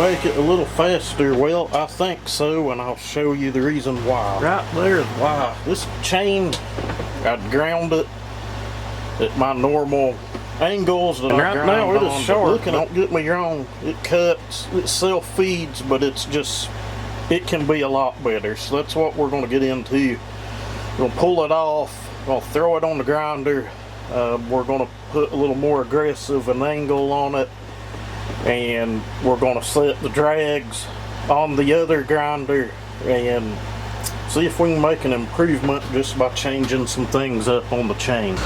make it a little faster? Well, I think so, and I'll show you the reason why. Right there is why. This chain, I'd ground it at my normal angles that I grind now it is sharp. Look, don't get me wrong, it cuts, it self-feeds, but it's just, it can be a lot better. So that's what we're going to get into. We're going to pull it off, we're going to throw it on the grinder, we're going to put a little more aggressive an angle on it, and we're going to set the drags on the other grinder and see if we can make an improvement just by changing some things up on the chain.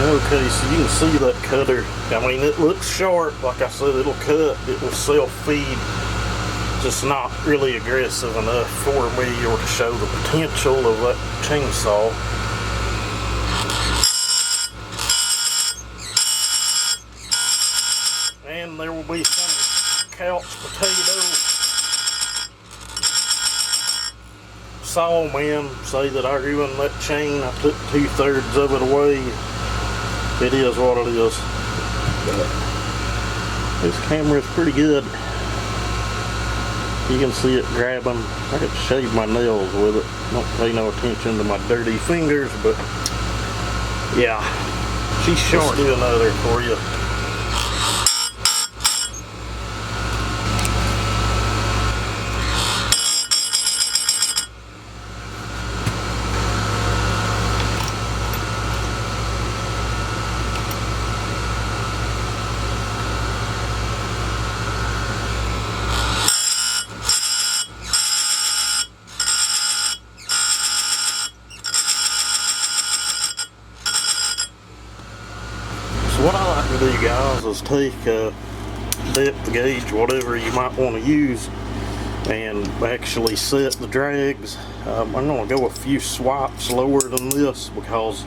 Okay, so you can see that cutter. I mean, it looks sharp. Like I said, it'll cut, it will self-feed. Just not really aggressive enough for me or to show the potential of that chainsaw. And there will be some couch potato sawmen say that I ruined that chain. I took 2/3 of it away. It is what it is. But this camera is pretty good. You can see it grabbing. I could shave my nails with it. Don't pay no attention to my dirty fingers, but yeah, she's short. Let's do another for you. What I like to do, guys, is take a depth gauge, whatever you might want to use, and actually set the drags. I'm going to go a few swipes lower than this because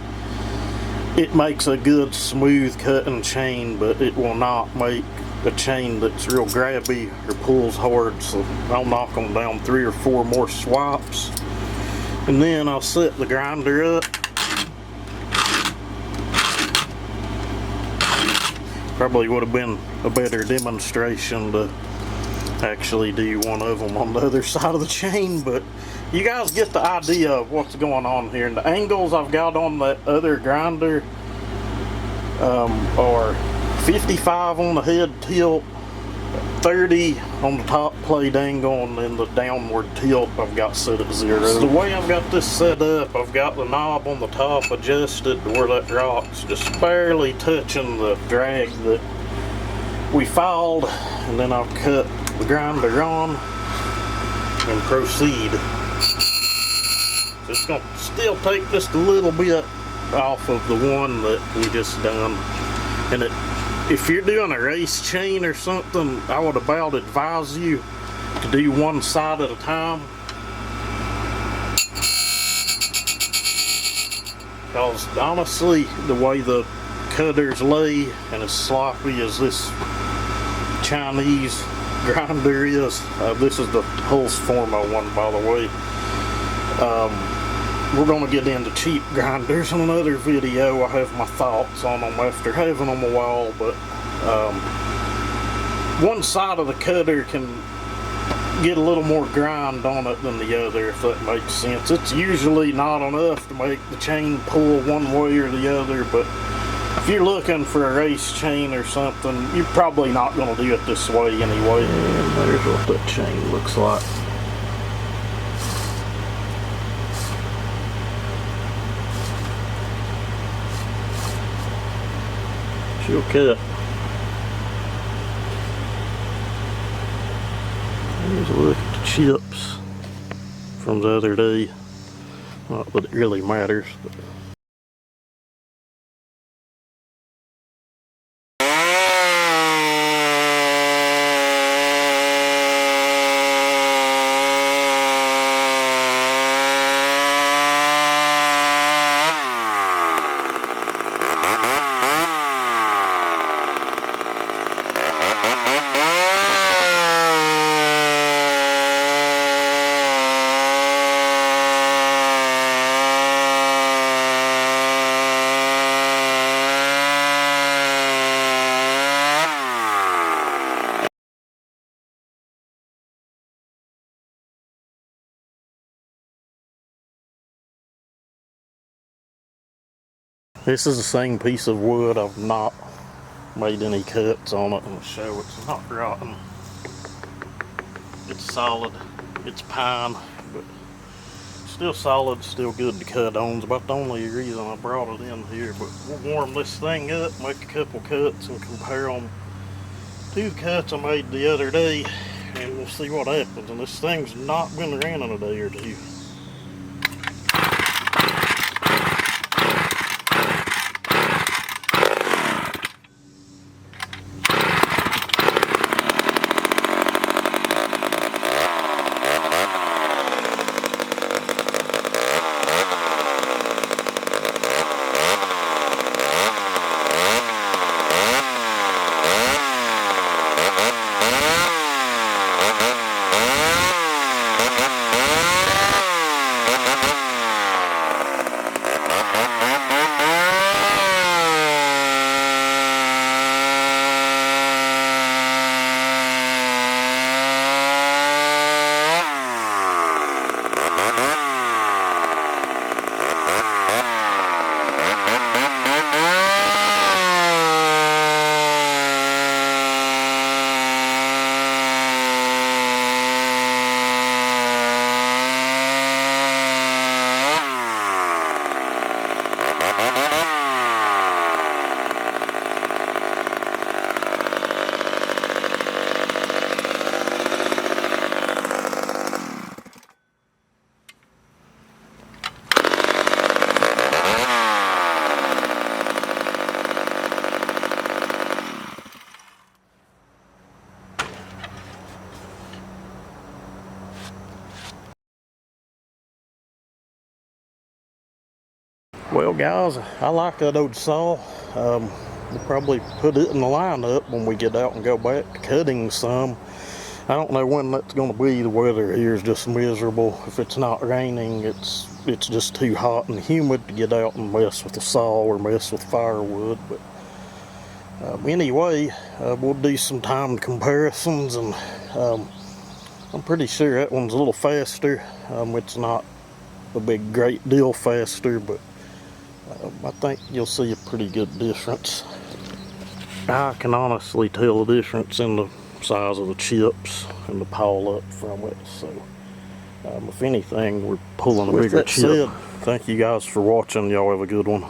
it makes a good smooth cutting chain, but it will not make a chain that's real grabby or pulls hard. So I'll knock them down 3 or 4 more swipes, and then I'll set the grinder up. Probably would have been a better demonstration to actually do one of them on the other side of the chain, but you guys get the idea of what's going on here. And the angles I've got on that other grinder are 55 on the head tilt, 30 on the top plate angle, and then the downward tilt I've got set at 0. So the way I've got this set up, I've got the knob on the top adjusted to where that rock's just barely touching the drag that we filed, and then I'll cut the grinder on and proceed. It's going to still take just a little bit off of the one that we just done, and if you're doing a race chain or something, I would about advise you to do one side at a time. Because honestly, the way the cutters lay, and as sloppy as this Chinese grinder is, this is the Pulse Forma one, by the way. We're going to get into cheap grinders in another video. I have my thoughts on them after having them a while, but one side of the cutter can get a little more grind on it than the other, if that makes sense. It's usually not enough to make the chain pull one way or the other, but if you're looking for a race chain or something, you're probably not going to do it this way anyway. And there's what that chain looks like. She'll cut. Here's a look at the chips from the other day. Not that it really matters, but This is the same piece of wood. I've not made any cuts on it. I'll show it's not rotten. It's solid. It's pine, but still solid, still good to cut on. It's about the only reason I brought it in here. But we'll warm this thing up, make a couple cuts, and compare them to the cuts I made the other day, and we'll see what happens. And this thing's not been ran in a day or two. Well guys, I like that old saw. We'll probably put it in the lineup when we get out and go back to cutting some. I don't know when that's going to be. The weather here is just miserable. If it's not raining, it's just too hot and humid to get out and mess with the saw or mess with firewood. But anyway, we'll do some timed comparisons, and I'm pretty sure that one's a little faster. It's not a big great deal faster, but I think you'll see a pretty good difference. I can honestly tell the difference in the size of the chips and the pile up from it. So if anything, we're pulling a bigger chip. Thank you guys for watching. Y'all have a good one.